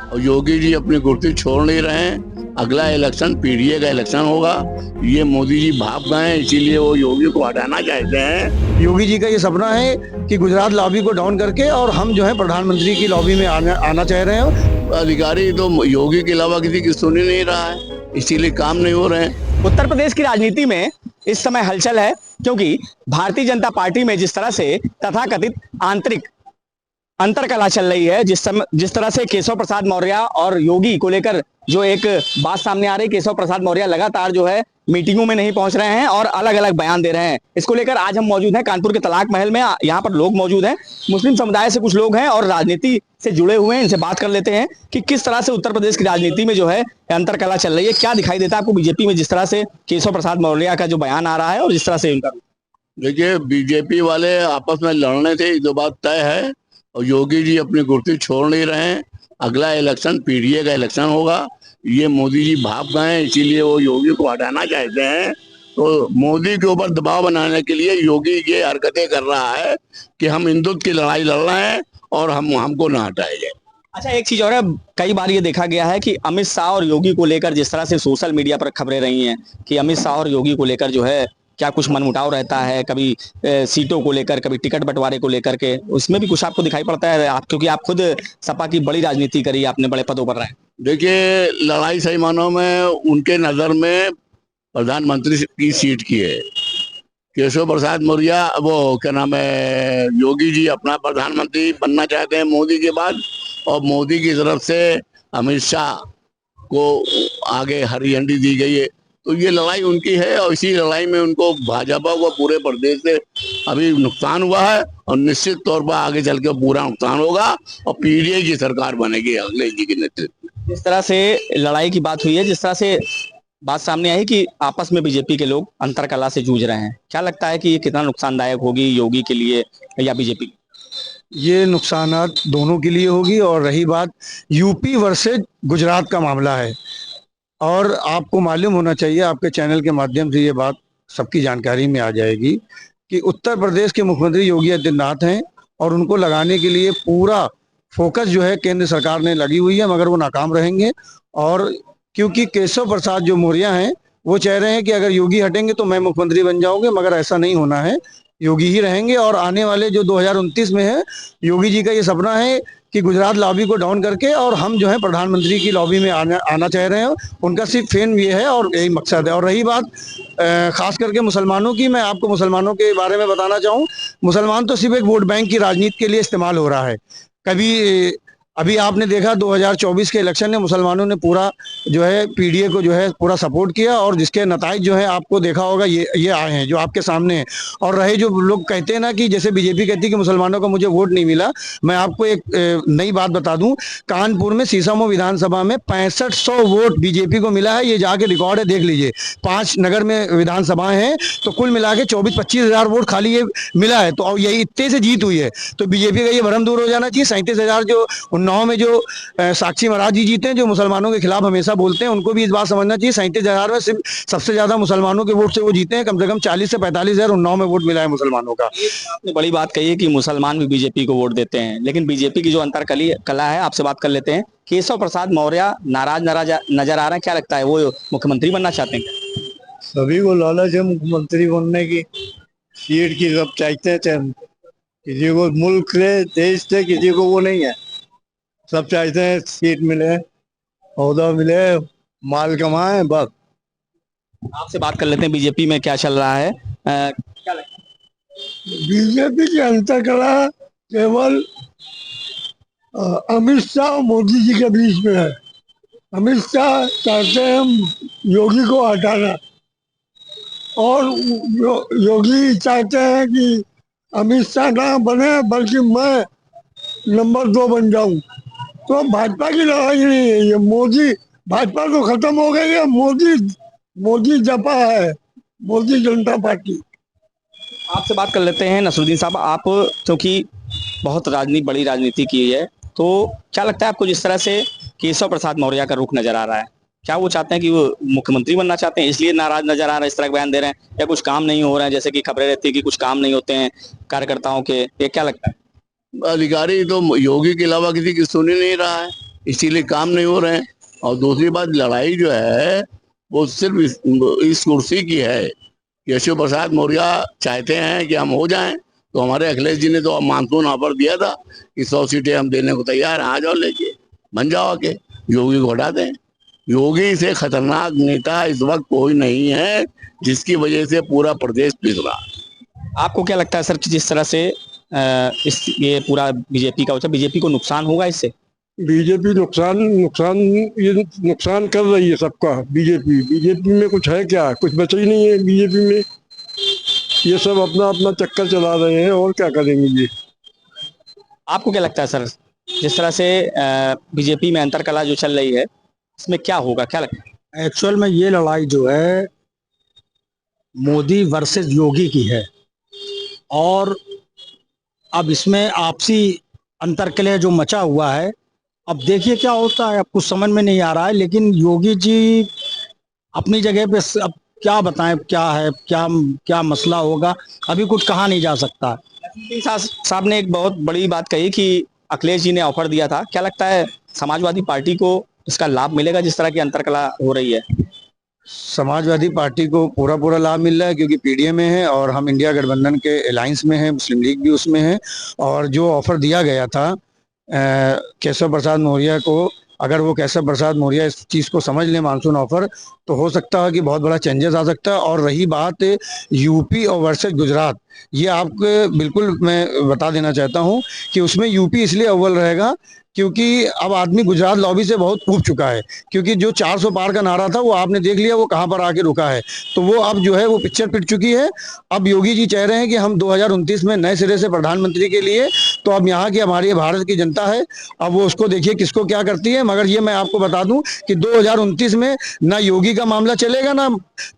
और योगी जी अपनी कुर्सी छोड़ नहीं रहे हैं। अगला इलेक्शन पीडीए का इलेक्शन होगा। ये मोदी जी भाग गए हैं, इसीलिए वो योगी को हटाना चाहते हैं। योगी जी का ये सपना है कि गुजरात लॉबी को डाउन करके और हम जो है प्रधानमंत्री की लॉबी में आना चाह रहे हैं। अधिकारी तो योगी के अलावा किसी की सुन ही नहीं रहा है, इसीलिए काम नहीं हो रहे हैं। उत्तर प्रदेश की राजनीति में इस समय हलचल है, क्योंकि भारतीय जनता पार्टी में जिस तरह से तथाकथित आंतरिक अंतरकला चल रही है, जिस तरह से केशव प्रसाद मौर्य और योगी को लेकर जो एक बात सामने आ रही है, केशव प्रसाद मौर्य लगातार जो है मीटिंगों में नहीं पहुंच रहे हैं और अलग अलग बयान दे रहे हैं। इसको लेकर आज हम मौजूद हैं कानपुर के तलाक महल में। यहाँ पर लोग मौजूद हैं, मुस्लिम समुदाय से कुछ लोग हैं और राजनीति से जुड़े हुए हैं। इनसे बात कर लेते हैं कि किस तरह से उत्तर प्रदेश की राजनीति में जो है अंतरकला चल रही है। क्या दिखाई देता है आपको बीजेपी में, जिस तरह से केशव प्रसाद मौर्य का जो बयान आ रहा है और जिस तरह से उनका? देखिए, बीजेपी वाले आपस में लड़ने थे, ये तो बात तय है। और योगी जी अपनी कुर्सी छोड़ नहीं रहे हैं। अगला इलेक्शन पीडीए का इलेक्शन होगा। ये मोदी जी भाग गए हैं, इसीलिए वो योगी को हटाना चाहते हैं। तो मोदी के ऊपर दबाव बनाने के लिए योगी ये हरकतें कर रहा है कि हम हिंदुत्व की लड़ाई लड़ रहे हैं और हमको ना हटाया जाए। अच्छा, एक चीज और है, कई बार ये देखा गया है कि अमित शाह और योगी को लेकर जिस तरह से सोशल मीडिया पर खबरें रही हैं कि अमित शाह और योगी को लेकर जो है क्या कुछ मनमुटाव रहता है, कभी सीटों को लेकर, कभी टिकट बंटवारे को लेकर के, उसमें भी कुछ आपको दिखाई पड़ता है? आप, क्योंकि आप खुद सपा की बड़ी राजनीति करी, आपने बड़े पदों पर रहे। देखिए, लड़ाई सही मानों में उनके नजर में प्रधानमंत्री की सीट की है। केशव प्रसाद मौर्य, वो क्या नाम है, योगी जी अपना प्रधानमंत्री बनना चाहते हैं मोदी के बाद, और मोदी की तरफ से अमित शाह को आगे हरी झंडी दी गई है। तो ये लड़ाई उनकी है और इसी लड़ाई में उनको भाजपा को पूरे प्रदेश से अभी नुकसान हुआ है और निश्चित तौर पर आगे चल के पूरा नुकसान होगा और पीडीए की सरकार बनेगी अगले जी के नेतृत्व में। जिस तरह से लड़ाई की बात हुई है, जिस तरह से बात सामने आई कि आपस में बीजेपी के लोग अंतरकला से जूझ रहे हैं, क्या लगता है कि ये कितना नुकसानदायक होगी योगी के लिए या बीजेपी? ये नुकसानात दोनों के लिए होगी। और रही बात यूपी वर्सेज गुजरात का मामला है, और आपको मालूम होना चाहिए, आपके चैनल के माध्यम से ये बात सबकी जानकारी में आ जाएगी कि उत्तर प्रदेश के मुख्यमंत्री योगी आदित्यनाथ हैं और उनको लगाने के लिए पूरा फोकस जो है केंद्र सरकार ने लगी हुई है, मगर वो नाकाम रहेंगे। और क्योंकि केशव प्रसाद जो मौर्य हैं वो चाह रहे हैं कि अगर योगी हटेंगे तो मैं मुख्यमंत्री बन जाऊंगे, मगर ऐसा नहीं होना है, योगी ही रहेंगे। और आने वाले जो 2029 में है, योगी जी का ये सपना है कि गुजरात लॉबी को डाउन करके और हम जो है प्रधानमंत्री की लॉबी में आना चाह रहे हैं। उनका सिर्फ फेन ये है और यही मकसद है। और रही बात खास करके मुसलमानों की, मैं आपको मुसलमानों के बारे में बताना चाहूँ, मुसलमान तो सिर्फ एक वोट बैंक की राजनीति के लिए इस्तेमाल हो रहा है। कभी अभी आपने देखा 2024 के इलेक्शन में मुसलमानों ने पूरा जो है पीडीए को जो है पूरा सपोर्ट किया, और जिसके नताइज जो है आपको देखा होगा ये आए हैं जो आपके सामने हैं। और रहे जो लोग कहते हैं ना कि जैसे बीजेपी कहती है कि मुसलमानों को मुझे वोट नहीं मिला, मैं आपको एक नई बात बता दूं, कानपुर में सीसामऊ विधानसभा में 6500 वोट बीजेपी को मिला है। ये जाके रिकॉर्ड है, देख लीजिए। 5 नगर में विधानसभाएं हैं, तो कुल मिला के 24-25 हजार वोट खाली ये मिला है। तो यही इतने से जीत हुई है, तो बीजेपी का ये भ्रम दूर हो जाना चाहिए। 37,000 जो 19 में जो साक्षी महाराज जी जीते हैं, जो मुसलमानों के खिलाफ हमेशा बोलते हैं, उनको भी इस बात समझना चाहिए। 37,000 में सिर्फ सबसे ज्यादा मुसलमानों के वोट से वो जीते हैं। कम से कम 40 से 45,000 19 में वोट मिला है मुसलमानों का। आपने बड़ी बात कही है कि मुसलमान भी बीजेपी को वोट देते हैं, लेकिन बीजेपी की जो अंतरकली कला है, आपसे बात कर लेते हैं। केशव प्रसाद मौर्य नाराज नजर आ रहे हैं, क्या लगता है वो मुख्यमंत्री बनना चाहते हैं? सभी को लालच है मुख्यमंत्री बनने की, सीट की सब चाहते हैं। किसी को मुल्क से, देश से किसी को वो नहीं है, सब चाहते हैं सीट मिले, औहदा मिले, माल कमाए, बस। आपसे बात कर लेते हैं, बीजेपी में क्या चल रहा है, क्या लगता है? बीजेपी की अंतरकला केवल अमित शाह और मोदी जी के बीच में है। अमित शाह चाहते हैं योगी को हटाना, और योगी चाहते हैं कि अमित शाह ना बने बल्कि मैं नंबर 2 बन जाऊं। तो भाजपा की लड़ाई नहीं है, ये मोदी, भाजपा तो खत्म हो गई है, मोदी जपा है, मोदी जनता पार्टी। आपसे बात कर लेते हैं नसरुद्दीन साहब, आप क्योंकि बहुत बड़ी राजनीति की है, तो क्या लगता है आपको, जिस तरह से केशव प्रसाद मौर्य का रुख नजर आ रहा है, क्या वो चाहते हैं कि वो मुख्यमंत्री बनना चाहते हैं, इसलिए नाराज नजर आ रहे हैं, इस तरह बयान दे रहे हैं, या कुछ काम नहीं हो रहे हैं, जैसे कि खबरें रहती है कि कुछ काम नहीं होते हैं कार्यकर्ताओं के, ये क्या लगता है? अधिकारी तो योगी के अलावा किसी की सुन ही नहीं रहा है, इसीलिए काम नहीं हो रहे हैं। और दूसरी बात, लड़ाई जो है वो सिर्फ इस कुर्सी की है। केशव प्रसाद मौर्य चाहते हैं कि हम हो जाएं, तो हमारे अखिलेश जी ने तो मानसून ऑफर दिया था कि 100 सीटें हम देने को तैयार हैं, आ जाओ लेके बन जाओ आके, योगी को हटा दें। योगी से खतरनाक नेता इस वक्त कोई नहीं है, जिसकी वजह से पूरा प्रदेश पिस रहा है। आपको क्या लगता है सर कि जिस तरह से ये पूरा बीजेपी का होता है, बीजेपी को नुकसान होगा इससे? बीजेपी नुकसान नुकसान ये नुकसान कर रही है सबका। बीजेपी में कुछ है क्या? कुछ बचा ही नहीं है बीजेपी में। ये सब अपना अपना चक्कर चला रहे हैं और क्या करेंगे ये। आपको क्या लगता है सर, जिस तरह से बीजेपी में अंतरकला जो चल रही है, इसमें क्या होगा, क्या लगता है? एक्चुअल में ये लड़ाई जो है मोदी वर्सेस योगी की है, और अब इसमें आपसी अंतर्कलह जो मचा हुआ है, अब देखिए क्या होता है। अब कुछ समझ में नहीं आ रहा है, लेकिन योगी जी अपनी जगह पे अब क्या बताएं, क्या है, क्या क्या मसला होगा, अभी कुछ कहा नहीं जा सकता। साहब ने एक बहुत बड़ी बात कही कि अखिलेश जी ने ऑफर दिया था। क्या लगता है समाजवादी पार्टी को इसका लाभ मिलेगा जिस तरह की अंतरकला हो रही है? समाजवादी पार्टी को पूरा पूरा लाभ मिल रहा है, क्योंकि पीडीए में है और हम इंडिया गठबंधन के अलायंस में है, मुस्लिम लीग भी उसमें है। और जो ऑफर दिया गया था केशव प्रसाद मौर्य को, अगर वो केशव प्रसाद मौर्य इस चीज़ को समझ ले मानसून ऑफर, तो हो सकता है कि बहुत बड़ा चेंजेस आ सकता है। और रही बात यूपी और वर्सेस गुजरात, ये आपको बिल्कुल मैं बता देना चाहता हूँ कि उसमें यूपी इसलिए अव्वल रहेगा क्योंकि अब आदमी गुजरात लॉबी से बहुत ऊब चुका है। क्योंकि जो 400 पार का नारा था वो आपने देख लिया वो कहाँ पर आके रुका है। तो वो अब जो है वो पिक्चर पिट चुकी है। अब योगी जी चाह रहे हैं कि हम 2029 में नए सिरे से प्रधानमंत्री के लिए, तो अब यहाँ की हमारी भारत की जनता है, अब वो उसको देखिए किसको क्या करती है। मगर ये मैं आपको बता दूं कि 2029 में ना योगी का मामला चलेगा, ना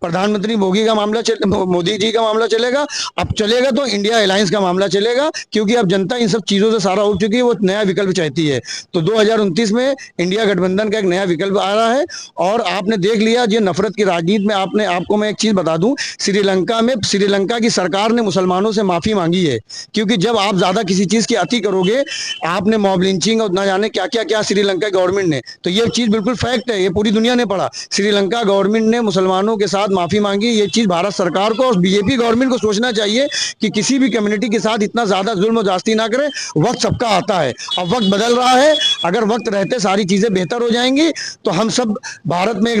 प्रधानमंत्री मोदी जी का मामला चलेगा। अब चलेगा तो इंडिया अलायंस का मामला चलेगा, क्योंकि अब जनता इन सब चीजों से सारा उठ चुकी है, वो नया विकल्प चाहती है। तो 2029 में इंडिया गठबंधन का एक नया विकल्प आ रहा है। और आपने देख लिया ये नफरत की राजनीति में, आपको मैं एक चीज बता दूं, श्रीलंका की सरकार ने मुसलमानों से माफी मांगी है। क्योंकि जब आप ज्यादा किसी चीज की अति करोगे, आपने मॉब लिंचिंग और ना जाने क्या क्या क्या श्रीलंका गवर्नमेंट ने, तो ये चीज बिल्कुल फैक्ट है, ये पूरी दुनिया ने पढ़ा। श्रीलंका गवर्नमेंट ने मुसलमानों के साथ माफी मांगी। ये चीज भारत सरकार को और बीजेपी गवर्नमेंट को सोचना चाहिए कि किसी भी कम्युनिटी के साथ इतना ज्यादा जुल्म और जास्ती ना करें। वक्त सबका आता है, अब वक्त बदल रहा है। अगर वक्त रहते सारी चीजें बेहतर हो जाएंगी, तो हम सब भारत में एक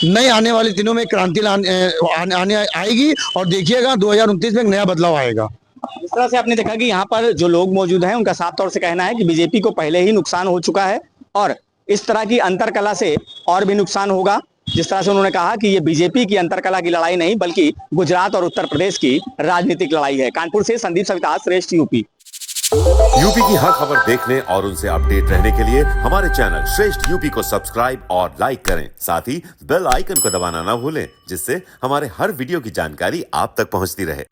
नए आने वाले दिनों में क्रांति आने आएगी। और देखिएगा 2029 में एक नया बदलाव आएगा। इस तरह से आपने देखा कि यहाँ पर जो लोग मौजूद हैं उनका साफ तौर से कहना है कि बीजेपी को पहले ही नुकसान हो चुका है और इस तरह की अंतरकला से और भी नुकसान होगा। जिस तरह से उन्होंने कहा कि ये बीजेपी की अंतरकला की लड़ाई नहीं, बल्कि गुजरात और उत्तर प्रदेश की राजनीतिक लड़ाई है। कानपुर से संदीप सविता, श्रेष्ठ यूपी। यूपी की हर खबर देखने और उनसे अपडेट रहने के लिए हमारे चैनल श्रेष्ठ यूपी को सब्सक्राइब और लाइक करें। साथ ही बेल आइकन को दबाना ना भूलें, जिससे हमारे हर वीडियो की जानकारी आप तक पहुंचती रहे।